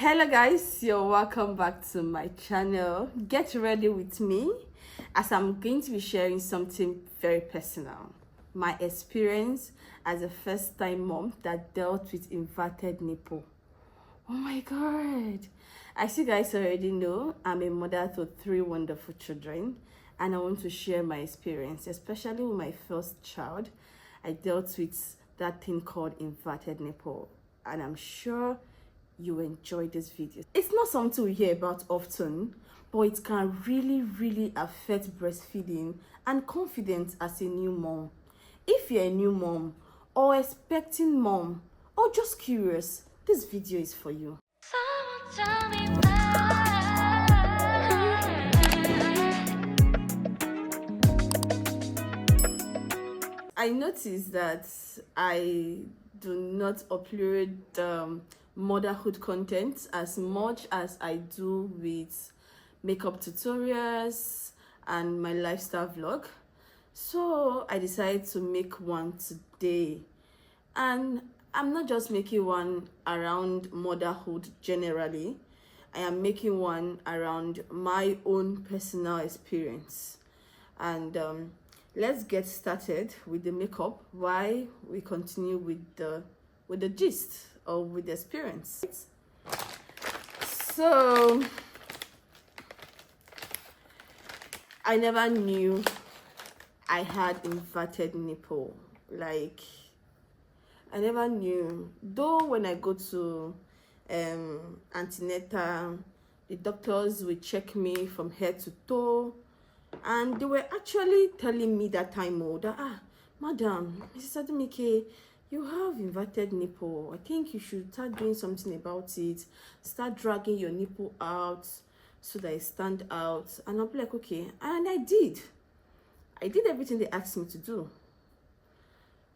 Hello guys, you're welcome back to my channel. Get ready with me as I'm going to be sharing something very personal. My experience as a first-time mom that dealt with inverted nipple. Oh my god. As you guys already know, I'm a mother to 3 wonderful children and I want to share my experience, especially with my first child. I dealt with that thing called inverted nipple and I'm sure you enjoy this video. It's not something we hear about often, but it can really affect breastfeeding and confidence as a new mom. If you're a new mom or expecting mom or just curious, this video is for you. Someone tell me why. I noticed that I do not upload motherhood content as much as I do with makeup tutorials and my lifestyle vlog. So I decided to make one today. And I'm not just making one around motherhood generally. I am making one around my own personal experience. And let's get started with the makeup while we continue with the gist or with the experience. So I never knew I had inverted nipple. Like, I never knew. Though when I go to antenatal, the doctors will check me from head to toe, and they were actually telling me that time, that madam, Mrs. Adumike, you have inverted nipple. I think you should start doing something about it. Start dragging your nipple out so that it stand out. And I'll be like, okay. And I did everything they asked me to do.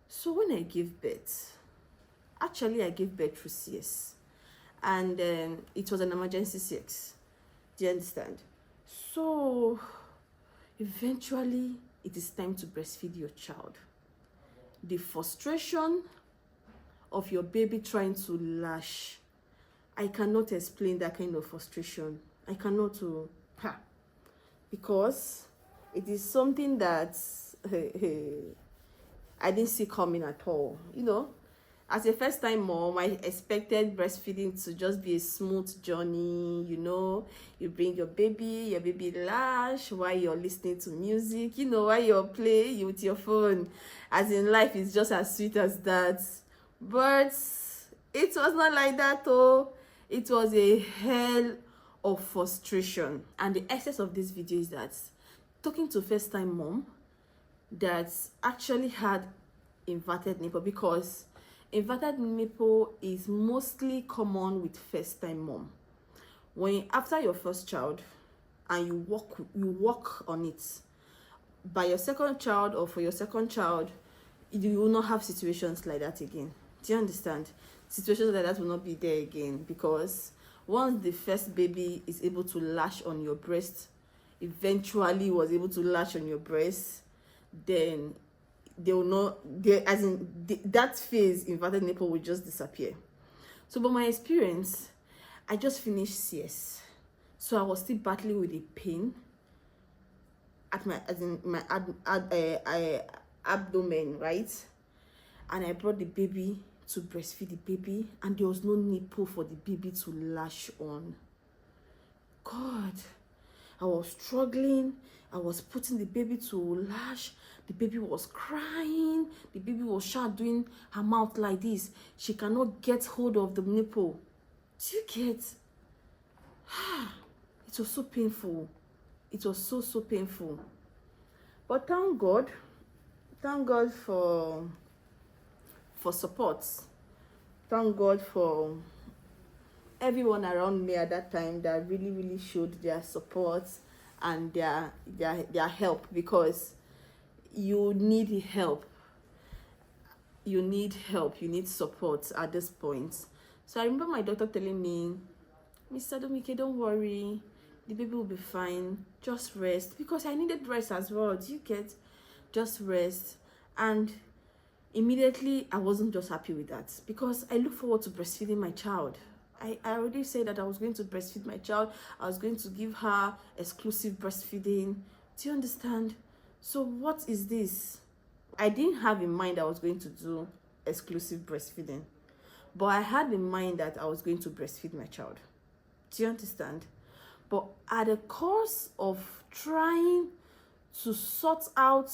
So when I gave birth, actually I gave birth through CS, and it was an emergency CS. Do you understand? So eventually it is time to breastfeed your child. The frustration of your baby trying to lash, I cannot explain that kind of frustration. I cannot because it is something that I didn't see coming at all. You know, as a first-time mom, I expected breastfeeding to just be a smooth journey. You know, you bring your baby lash while you're listening to music, you know, while you're playing with your phone. As in, life is just as sweet as that. But it was not like that, it was a hell of frustration. And the essence of this video is that talking to first-time mom that actually had inverted nipple, because inverted nipple is mostly common with first-time mom. When after your first child and you work on it, by your second child or for your second child, you will not have situations like that again. Do you understand? Situations like that will not be there again, because once the first baby is able to latch on your breast, eventually was able to latch on your breast, then they will not, that phase, inverted nipple, will just disappear. So by my experience, I just finished CS, so I was still battling with the pain at my abdomen, right? And I brought the baby to breastfeed the baby, and there was no nipple for the baby to latch on. God, I was struggling. I was putting the baby to latch. The baby was crying. The baby was doing her mouth like this. She cannot get hold of the nipple. Do you get? It was so painful. It was so painful. But thank God for support. Thank God for everyone around me at that time that really showed their support and their help, because you need help. You need support at this point. So I remember my doctor telling me, Mr. Domike, don't worry, the baby will be fine, just rest, because I needed rest as well. Do you get? Just rest. And immediately I wasn't just happy with that, because I look forward to breastfeeding my child. I already said that I was going to breastfeed my child. I was going to give her exclusive breastfeeding. Do you understand? So what is this? I didn't have in mind I was going to do exclusive breastfeeding, but I had in mind that I was going to breastfeed my child. Do you understand? But at the course of trying to sort out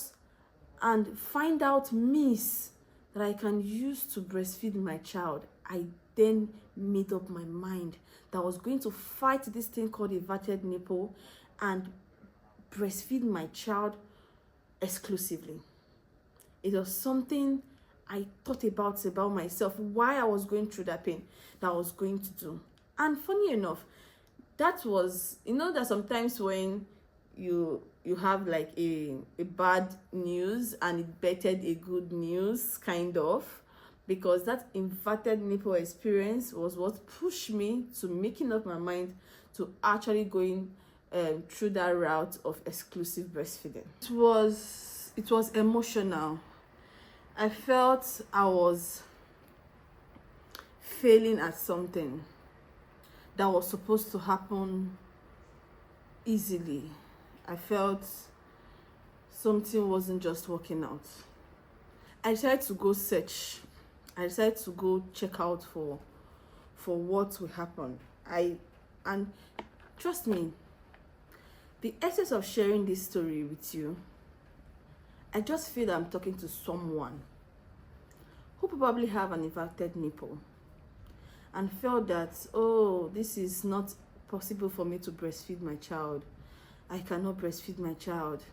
and find out means that I can use to breastfeed my child, I then made up my mind that I was going to fight this thing called inverted nipple and breastfeed my child exclusively. It was something I thought about myself, why I was going through that pain, that I was going to do. And funny enough, that was, you know, that sometimes when you have like a bad news and it bettered a good news, kind of, because that inverted nipple experience was what pushed me to making up my mind to actually going through that route of exclusive breastfeeding. It was emotional. I felt I was failing at something that was supposed to happen easily. I felt something wasn't just working out. I decided to go search. I decided to go check out for what will happen. And trust me, the essence of sharing this story with you, I just feel that I'm talking to someone who probably have an inverted nipple and felt that, oh, this is not possible for me to breastfeed my child. I cannot breastfeed my child.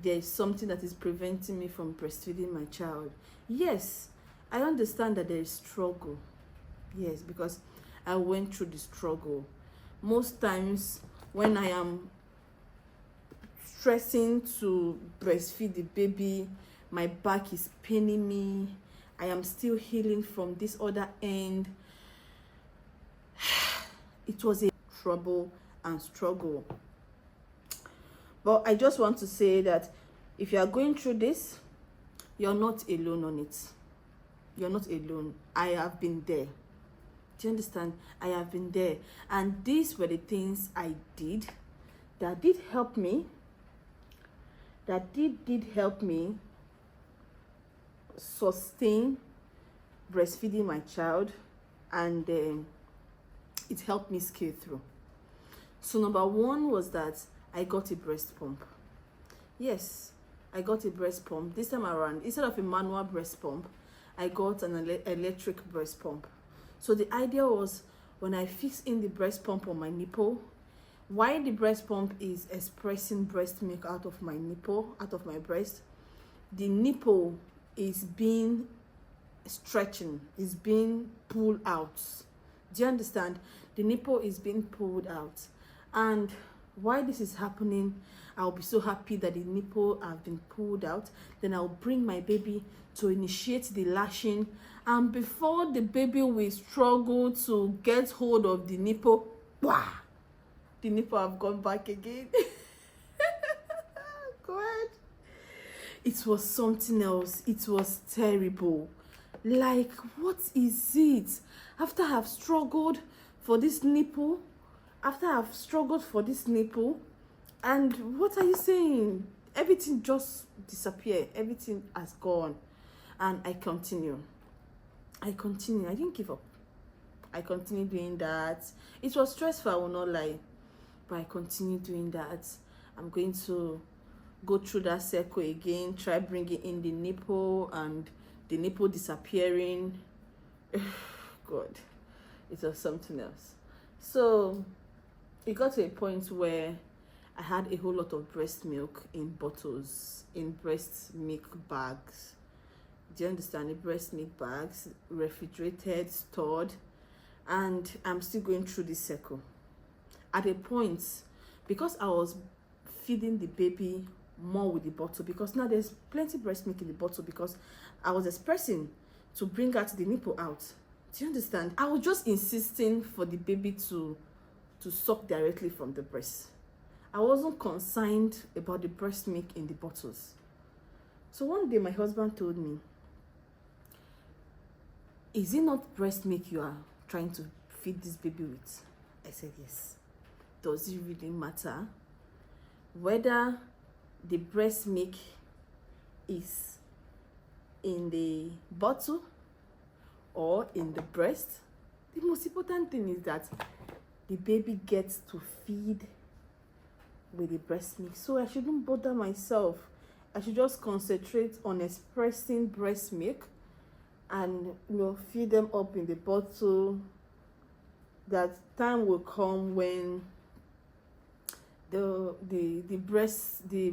There is something that is preventing me from breastfeeding my child. Yes, I understand that there is struggle. Yes, because I went through the struggle. Most times when I am stressing to breastfeed the baby, my back is paining me. I am still healing from this other end. It was a trouble and struggle. But I just want to say that if you are going through this, you're not alone on it. You're not alone. I have been there. Do you understand? I have been there. And these were the things I did that did help me. That did help me sustain breastfeeding my child, and it helped me scale through. So number one was that I got a breast pump. Yes, I got a breast pump. This time around, instead of a manual breast pump, I got an electric breast pump. So the idea was, when I fix in the breast pump on my nipple, while the breast pump is expressing breast milk out of my nipple, out of my breast, the nipple is being stretching, is being pulled out. Do you understand? The nipple is being pulled out. And while this is happening, I'll be so happy that the nipple have been pulled out. Then I'll bring my baby to initiate the lashing. And before the baby will struggle to get hold of the nipple, bah, the nipple have gone back again. Go ahead. It was something else. It was terrible. Like, what is it? After I've struggled for this nipple, and what are you saying? Everything just disappeared. Everything has gone. And I continue. I didn't give up. I continued doing that. It was stressful, I will not lie. But I continued doing that. I'm going to go through that circle again, try bringing in the nipple, and the nipple disappearing. God, it was something else. So it got to a point where I had a whole lot of breast milk in bottles, in breast milk bags. Do you understand? The breast milk bags, refrigerated, stored, and I'm still going through this circle. At a point, because I was feeding the baby more with the bottle, because now there's plenty breast milk in the bottle, because I was expressing to bring out the nipple out. Do you understand? I was just insisting for the baby to suck directly from the breast. I wasn't concerned about the breast milk in the bottles. So one day my husband told me, is it not breast milk you are trying to feed this baby with? I said yes. Does it really matter whether the breast milk is in the bottle or in the breast? The most important thing is that the baby gets to feed with the breast milk. So I shouldn't bother myself. I should just concentrate on expressing breast milk and, you know, feed them up in the bottle. That time will come when the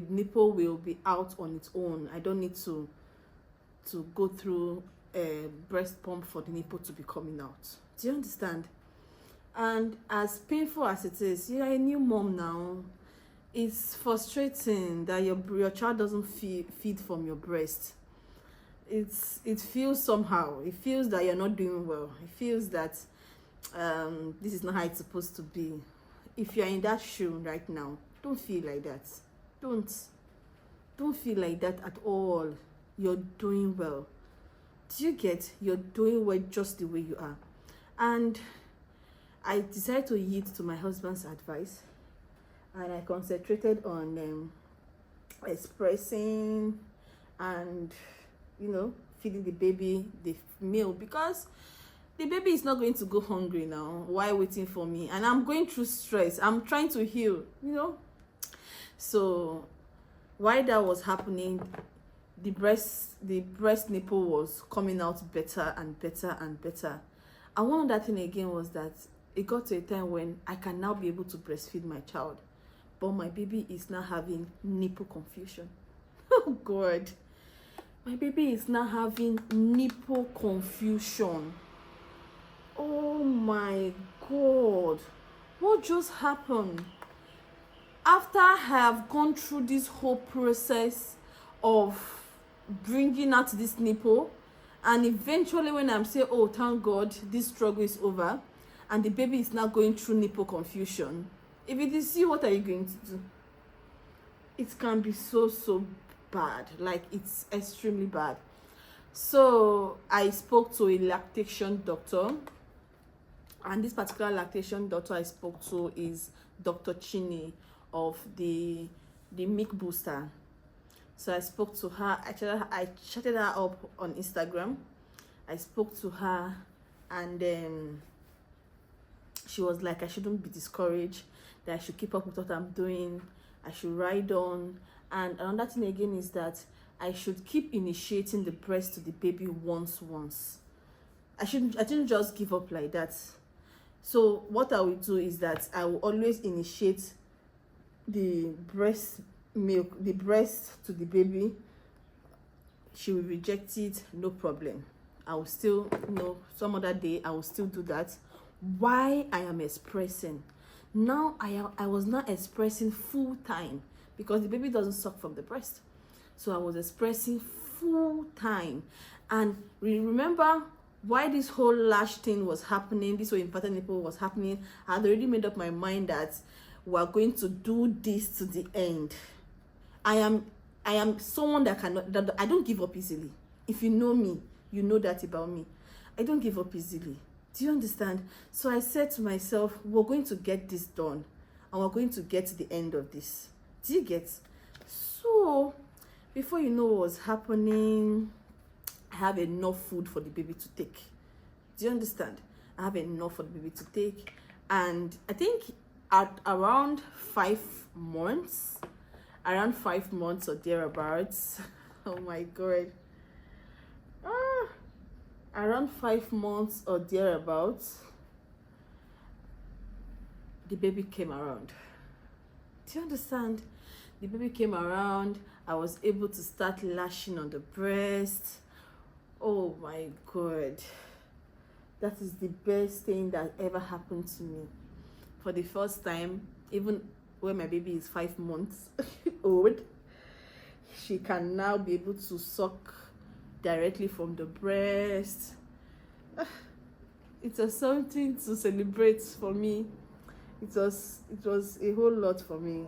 nipple will be out on its own. I don't need to go through a breast pump for the nipple to be coming out. Do you understand? And as painful as it is, you're a new mom now. It's frustrating that your child doesn't feed from your breast. It feels somehow. It feels that you're not doing well. It feels that this is not how it's supposed to be. If you're in that shoe right now, don't feel like that. Don't feel like that at all. You're doing well. Do you get? You're doing well just the way you are. And I decided to yield to my husband's advice, and I concentrated on expressing and, you know, feeding the baby the meal, because the baby is not going to go hungry now while waiting for me, and I'm going through stress. I'm trying to heal, you know. So while that was happening, the breast nipple was coming out better and better and better. And one other thing again was that it got to a time when I can now be able to breastfeed my child, but my baby is now having nipple confusion. Oh God, my baby is now having nipple confusion. Oh my God, what just happened? After I have gone through this whole process of bringing out this nipple, and eventually when I'm saying, oh thank God this struggle is over, and the baby is now going through nipple confusion, if it is you, what are you going to do? It can be so bad. Like, it's extremely bad. So I spoke to a lactation doctor, and this particular lactation doctor I spoke to is Dr. Chini of the Milk Booster. So I spoke to her. I chatted her up on Instagram. I spoke to her, and she was like, I shouldn't be discouraged, that I should keep up with what I'm doing, I should ride on. And another thing again is that I should keep initiating the breast to the baby once. I shouldn't just give up like that. So what I will do is that I will always initiate the breast to the baby. She will reject it, no problem. I will still, you know, some other day I will still do that. Why I am expressing now, I was not expressing full time because the baby doesn't suck from the breast. So I was expressing full time. And remember why this whole lash thing was happening, this whole inverted nipple was happening. I had already made up my mind that we're going to do this to the end. I am someone that I don't give up easily. If you know me, you know that about me. I don't give up easily. Do you understand? So I said to myself, we're going to get this done, and we're going to get to the end of this. Do you get? So before you know what was happening, I have enough food for the baby to take. Do you understand? I have enough for the baby to take. And I think at around 5 months or thereabouts, oh my God, around 5 months or thereabouts, the baby came around. Do you understand? The baby came around. I was able to start lashing on the breast. Oh my God, that is the best thing that ever happened to me. For the first time, even when my baby is 5 months old, she can now be able to suck directly from the breast. It was something to celebrate for me. It was a whole lot for me.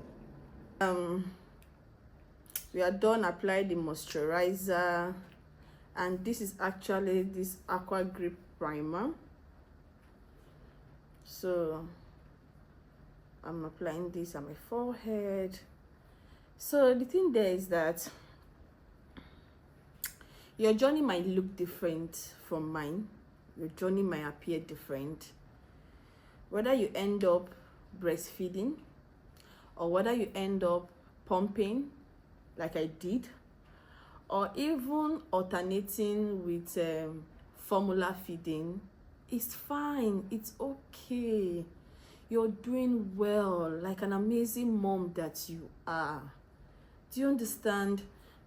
We are done applying the moisturizer, and this is actually this Aqua Grip primer. So I'm applying this on my forehead. So the thing there is that your journey might look different from mine. Your journey might appear different. Whether you end up breastfeeding or whether you end up pumping like I did, or even alternating with formula feeding, it's fine. It's okay. You're doing well, like an amazing mom that you are. Do you understand?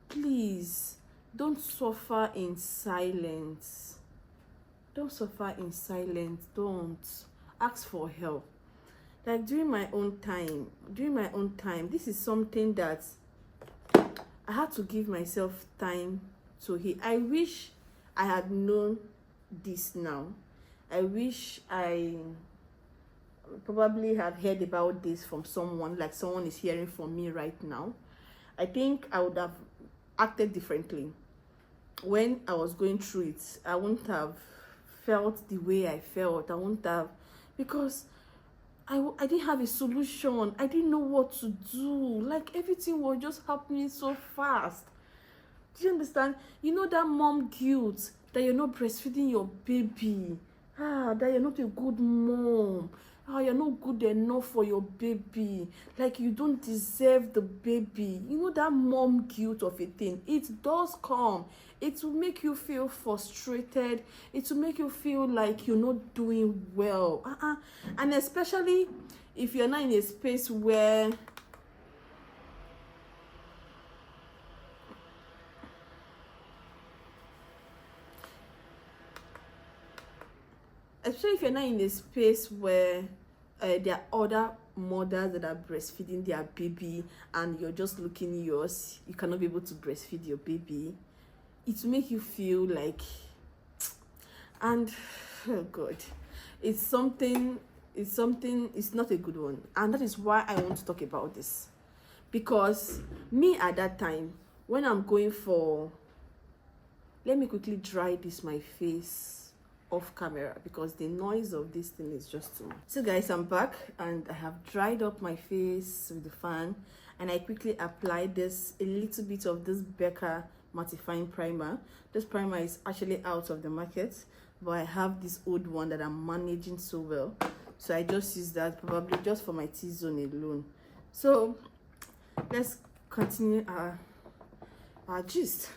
Please don't suffer in silence. Don't suffer in silence. Don't ask for help. Like during my own time, this is something that I had to give myself time to heal. I wish I had known this now. I wish I probably had heard about this from someone, like someone is hearing from me right now. I think I would have acted differently. When I was going through it, I wouldn't have felt the way I felt. I wouldn't have, because I didn't have a solution. I didn't know what to do. Like everything was just happening so fast. Do you understand? You know that mom guilt that you're not breastfeeding your baby. That you're not a good mom. You're not good enough for your baby. Like you don't deserve the baby. You know that mom guilt of a thing. It does come. It will make you feel frustrated. It will make you feel like you're not doing well. And especially if you're not in a space where there are other mothers that are breastfeeding their baby and you're just looking yours, you cannot be able to breastfeed your baby. It will make you feel like, and oh God, it's not a good one. And that is why I want to talk about this, because me at that time, when I'm going for, let me quickly dry this my face off camera because the noise of this thing is just too much. So guys, I'm back and I have dried up my face with the fan, and I quickly applied a little bit of this Becca mattifying primer. This primer is actually out of the market, but I have this old one that I'm managing so well, so I just use that probably just for my T-zone alone. So let's continue our gist.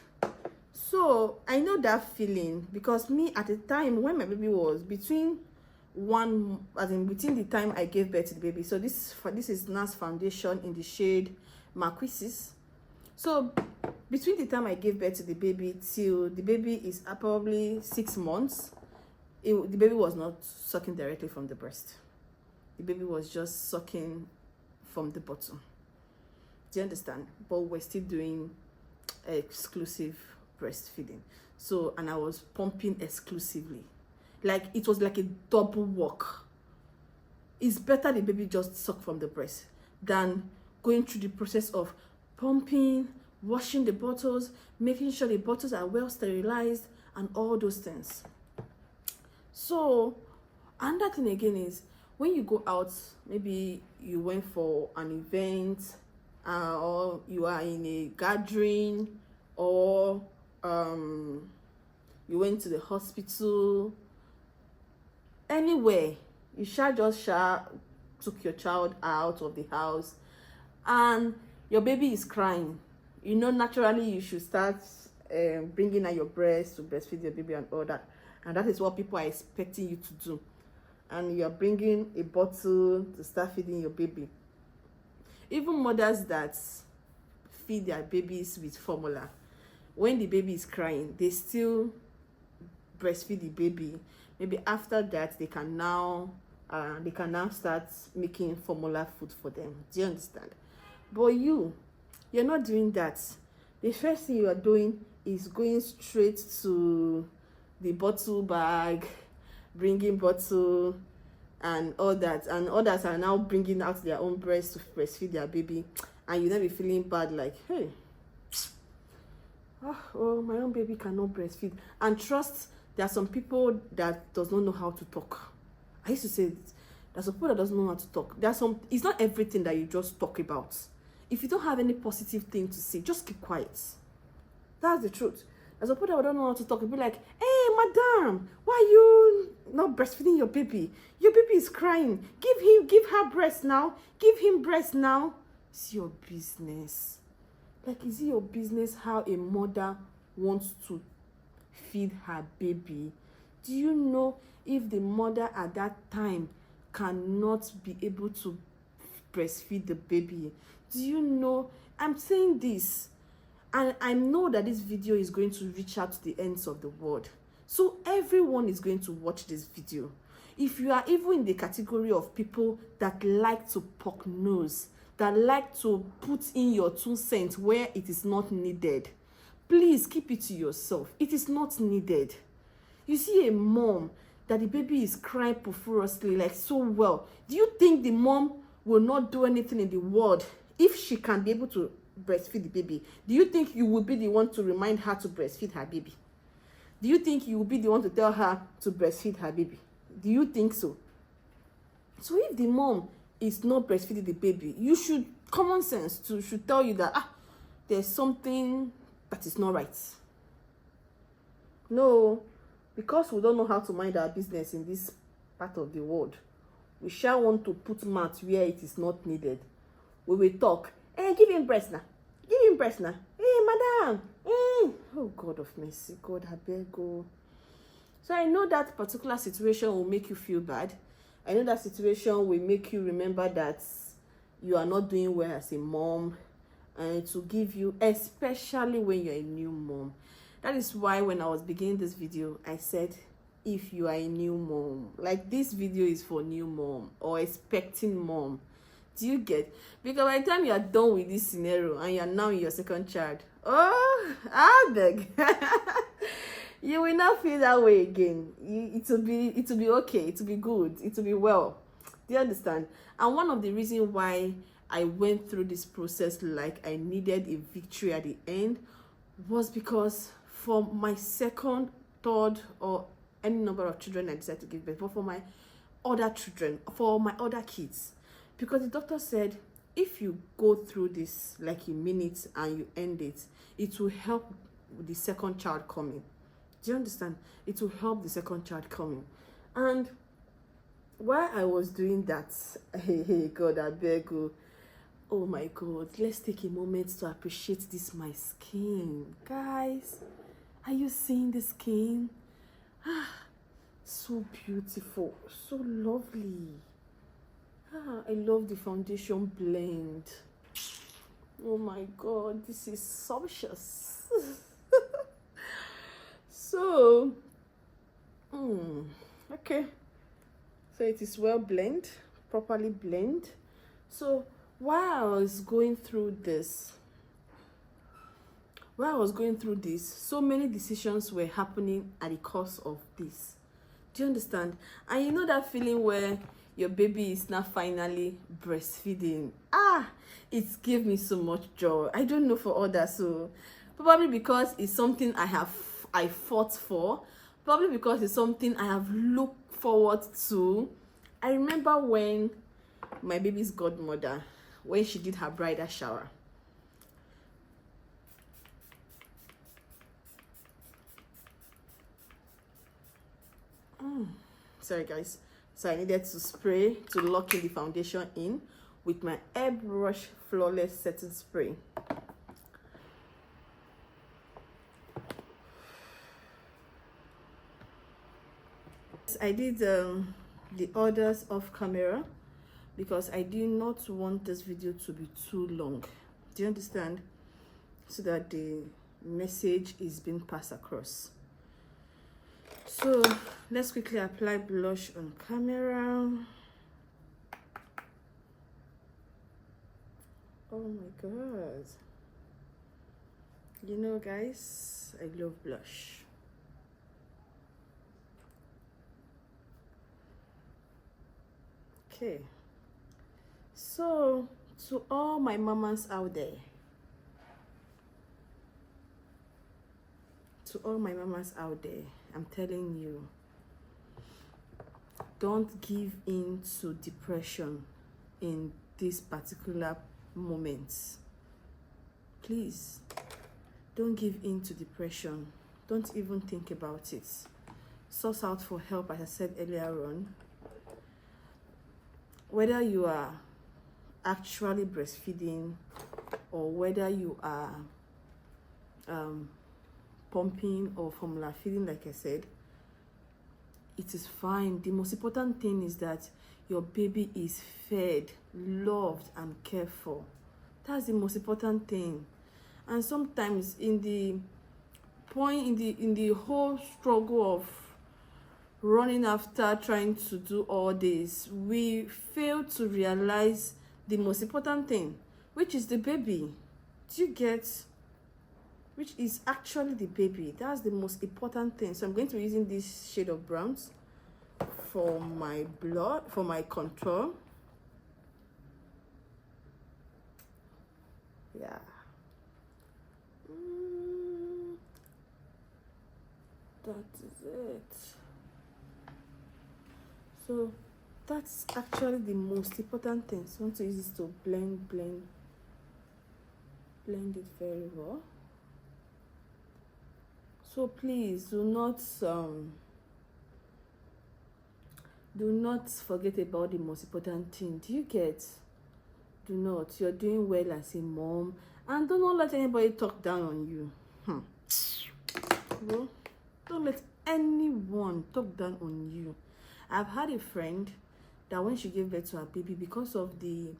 So I know that feeling because me at the time when my baby was within the time I gave birth to the baby. So this is NARS foundation in the shade Marquises. So between the time I gave birth to the baby till the baby is probably 6 months, the baby was not sucking directly from the breast. The baby was just sucking from the bottom. Do you understand? But we're still doing exclusive breastfeeding. So, and I was pumping exclusively. Like it was like a double work. It's better the baby just suck from the breast than going through the process of pumping, washing the bottles, making sure the bottles are well sterilized and all those things. So another thing again is when you go out, maybe you went for an event or you are in a gathering, or you went to the hospital, anywhere, you took your child out of the house and your baby is crying, you know, naturally you should start bringing out your breast to breastfeed your baby and all that, and that is what people are expecting you to do, and you're bringing a bottle to start feeding your baby. Even mothers that feed their babies with formula, when the baby is crying, they still breastfeed the baby. Maybe after that, they can now start making formula food for them. Do you understand? But you're not doing that. The first thing you are doing is going straight to the bottle bag, bringing bottle and all that, and others are now bringing out their own breast to breastfeed their baby, and you never be feeling bad like, hey, oh, my own baby cannot breastfeed. And trust, there are some people that does not know how to talk. I used to say There's some people that doesn't know how to talk. It's not everything that you just talk about. If you don't have any positive thing to say, just keep quiet. That's the truth. There's some people that don't know how to talk. You'll be like, hey, madam, why are you not breastfeeding your baby? Your baby is crying. Give her breast now. Give him breast now. It's your business. Like, is it your business how a mother wants to feed her baby? Do you know if the mother at that time cannot be able to breastfeed the baby? Do you know? I'm saying this, and I know that this video is going to reach out to the ends of the world. So everyone is going to watch this video. If you are even in the category of people that like to poke nose, that like to put in your 2 cents where it is not needed, please keep it to yourself. It is not needed. You see a mom that the baby is crying profusely, like so well. Do you think the mom will not do anything in the world if she can be able to breastfeed the baby? Do you think you will be the one to remind her to breastfeed her baby? Do you think you will be the one to tell her to breastfeed her baby? Do you think so? So if the mom is not breastfeeding the baby, you should, common sense should tell you that there's something that is not right. No, because we don't know how to mind our business in this part of the world, we shall want to put mouth where it is not needed. We will talk, hey, give him breast now. Give him breast now. Hey, madam. Hey. Oh, God of mercy. God, I beg you. So I know that particular situation will make you feel bad. I know that situation will make you remember that you are not doing well as a mom, and to give you, especially when you're a new mom. That is why when I was beginning this video, I said, if you are a new mom, like this video is for new mom or expecting mom. Do you get? Because by the time you are done with this scenario and you are now in your second child, oh, I beg. You will not feel that way again. It will be okay. It will be good. It will be well. Do you understand? And one of the reasons why I went through this process like I needed a victory at the end was because for my second, third, or any number of children I decided to give birth, but for my other children, for my other kids, because the doctor said if you go through this like a minute and you end it, it will help with the second child coming. Do you understand? It will help the second child coming. And while I was doing that, hey, God, I beg you. Oh my God, let's take a moment to appreciate this, my skin. Guys, are you seeing the skin? So beautiful, so lovely. I love the foundation blend. Oh my God, this is sumptuous. So, okay. So it is well blend, properly blend. So while I was going through this, so many decisions were happening at the course of this. Do you understand? And you know that feeling where your baby is now finally breastfeeding? It gave me so much joy. I don't know for others, so probably because it's something I fought for, probably because it's something I have looked forward to. I remember when my baby's godmother, when she did her bridal shower, sorry guys, so I needed to spray to lock in the foundation in with my airbrush flawless setting spray. I did the orders off camera because I did not want this video to be too long. Do you understand? So that the message is being passed across. So let's quickly apply blush on camera. Oh my God. You know guys, I love blush. Okay, so to all my mamas out there, I'm telling you, don't give in to depression in this particular moment. Please, don't give in to depression. Don't even think about it. Source out for help, as I said earlier on. Whether you are actually breastfeeding or whether you are pumping or formula feeding, like I said, it is fine. The most important thing is that your baby is fed, loved, and cared for. That's the most important thing. And sometimes in the whole struggle of running after trying to do all this, we fail to realize the most important thing, which is the baby. Do you get? Which is actually the baby. That's the most important thing. So I'm going to be using this shade of browns for my contour. Yeah. That is it. So that's actually the most important thing. So I want to use this to blend it very well. So please do not forget about the most important thing. Do you get? Do not. You're doing well as a mom, and do not let anybody talk down on you. Well, don't let anyone talk down on you. I've had a friend that when she gave birth to her baby, because of the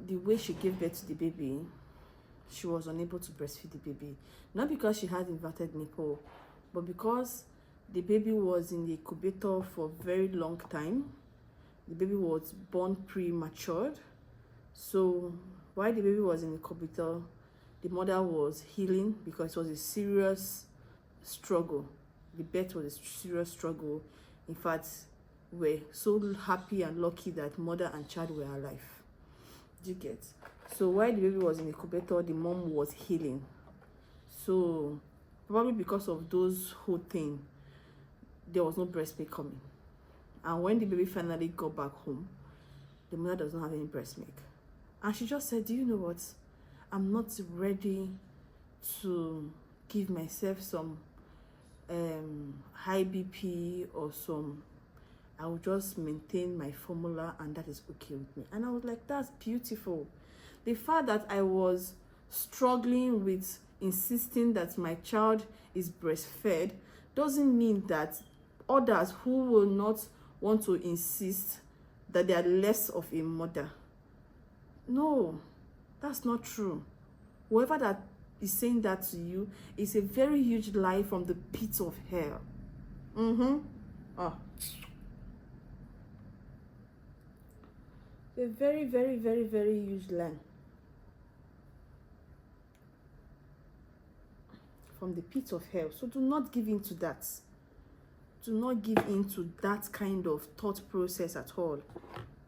way she gave birth to the baby, she was unable to breastfeed the baby. Not because she had inverted nipple, but because the baby was in the incubator for a very long time. The baby was born premature. So while the baby was in the incubator, the mother was healing because it was a serious struggle. The birth was a serious struggle. In fact, we're so happy and lucky that mother and child were alive. Do you get? So while the baby was in the incubator, the mom was healing. So probably because of those whole thing, there was no breast milk coming. And when the baby finally got back home, the mother does not have any breast milk. And she just said, do you know what? I'm not ready to give myself some high BP or some, I will just maintain my formula and that is okay with me. And I was like, that's beautiful. The fact that I was struggling with insisting that my child is breastfed doesn't mean that others who will not want to insist that they are less of a mother. No, that's not true. Whoever that is saying that to you is a very huge lie from the pit of hell. A very, very, very, very huge lie from the pit of hell. So do not give in to that. Do not give in to that kind of thought process at all.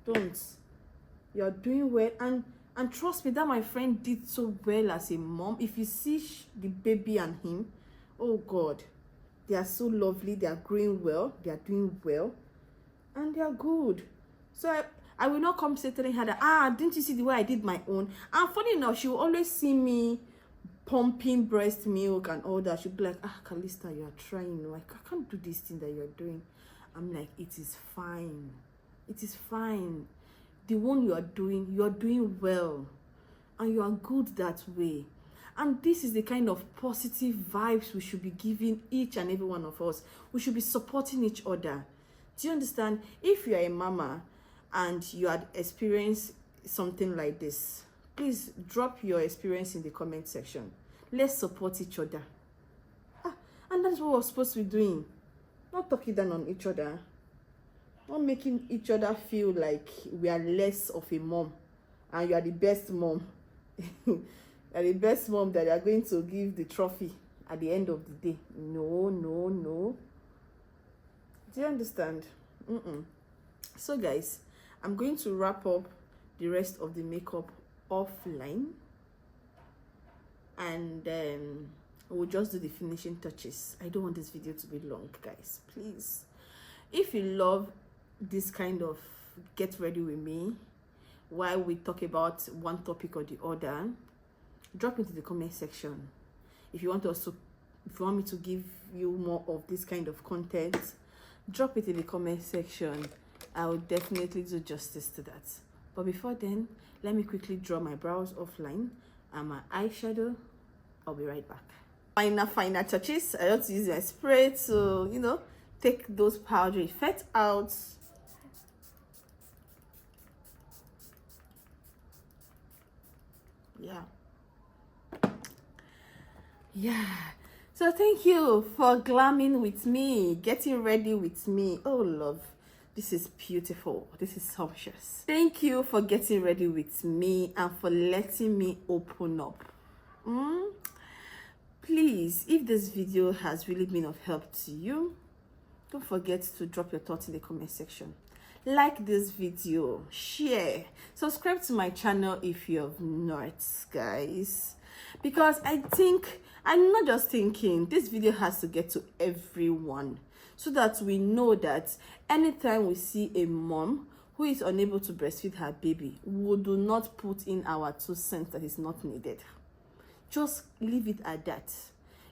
Don't. You're doing well, and trust me, that my friend did so well as a mom. If you see the baby and him, oh God, they are so lovely. They are growing well. They are doing well, and they are good. So I will not come say telling her that, didn't you see the way I did my own? And funny enough, she will always see me pumping breast milk and all that. She'll be like, Calista, you are trying. Like, I can't do this thing that you're doing. I'm like, it is fine. It is fine. The one you are doing well. And you are good that way. And this is the kind of positive vibes we should be giving each and every one of us. We should be supporting each other. Do you understand? If you are a mama and you had experienced something like this, please drop your experience in the comment section. Let's support each other. And that's what we're supposed to be doing. Not talking down on each other. Not making each other feel like we are less of a mom and you are the best mom. You are the best mom that you are going to give the trophy at the end of the day. No, no, no. Do you understand? So guys, I'm going to wrap up the rest of the makeup offline, and then we'll just do the finishing touches. I don't want this video to be long, guys. Please, if you love this kind of get ready with me while we talk about one topic or the other, drop into the comment section. If you want me to give you more of this kind of content, drop it in the comment section. I will definitely do justice to that. But before then, let me quickly draw my brows offline and my eyeshadow. I'll be right back. Finer touches. I don't use my spray to, take those powdery effects out. Yeah. So thank you for glamming with me, getting ready with me. Oh, love. This is beautiful. This is sumptuous. Thank you for getting ready with me and for letting me open up. Please, if this video has really been of help to you, don't forget to drop your thoughts in the comment section. Like this video, share, subscribe to my channel if you have not, guys. Because I'm not just thinking, this video has to get to everyone, so that we know that anytime we see a mom who is unable to breastfeed her baby, we do not put in our 2 cents that is not needed. Just leave it at that.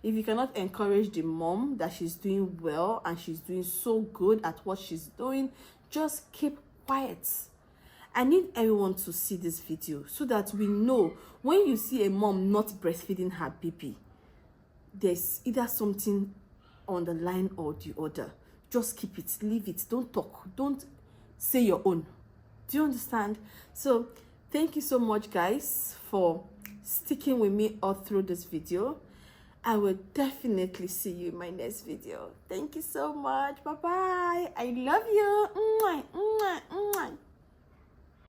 If you cannot encourage the mom that she's doing well and she's doing so good at what she's doing, just keep quiet. I need everyone to see this video so that we know when you see a mom not breastfeeding her baby, there's either something on the line or the other. Just keep it, leave it, don't talk, don't say your own. Do you understand? So thank you so much, guys, for sticking with me all through this video. I will definitely see you in my next video. Thank you so much. Bye bye. I love you. Mwah, mwah, mwah.